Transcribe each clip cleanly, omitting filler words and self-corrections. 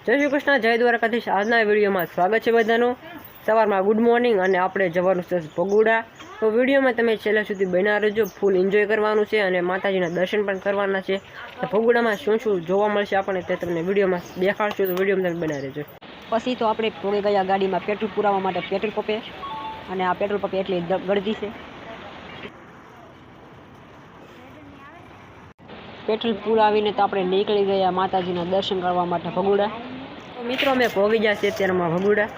જય શ્રી કૃષ્ણ, જય દ્વારકાધીશ। આજના વિડીયોમાં સ્વાગત છે બધાનું। સવારમાં ગુડ મોર્નિંગ અને આપણે જવાનું છે ભગુડા। તો વિડીયોમાં તમે છેલ્લા સુધી બન્યા રહેજો, ફૂલ એન્જોય કરવાનું છે અને માતાજીના દર્શન પણ કરવાના છે। તો ભગુડામાં શું શું જોવા મળશે આપણે તે તમને વિડીયોમાં દેખાડશું, તો વિડીયોમાં તમે બન્યા રહેજો। પછી તો આપણે પહોંચી ગયા ગાડીમાં પેટ્રોલ પુરાવવા માટે પેટ્રોલ પંપે, અને આ પેટ્રોલ પંપે એટલી ગળદી છે। પેટ્રોલ પુરાવીને તો આપણે નીકળી ગયા માતાજીના દર્શન કરવા માટે ભગુડા। તો મિત્રો અમે પહોંચી ગયા છીએ અત્યારમાં ભગુડા।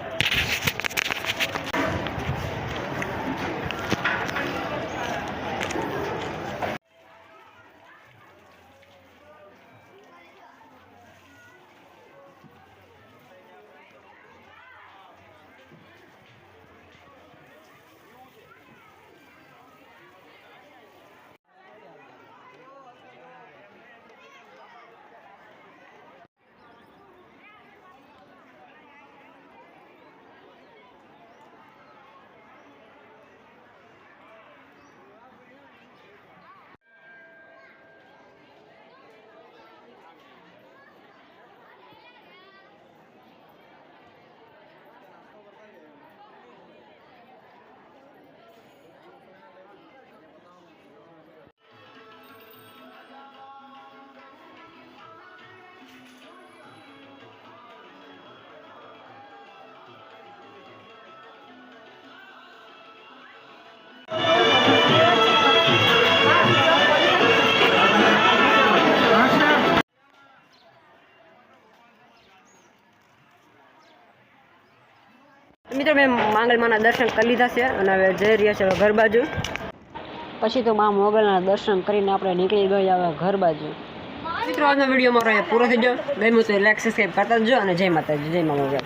મિત્રો મેં માંગલમાના દર્શન કરી લીધા છે અને હવે જઈ રહ્યા છે ઘર બાજુ। પછી તો મા મોગલના દર્શન કરીને આપણે નીકળી ગયા હવે ઘર બાજુ। મિત્રો આજનો વિડીયો મારો અહીંયા પૂરો થઈ ગયો। ગમ્યું તો લાઈક સબસ્ક્રાઈબ કરતા જજો અને જય માતાજી, જય મા મોગલ।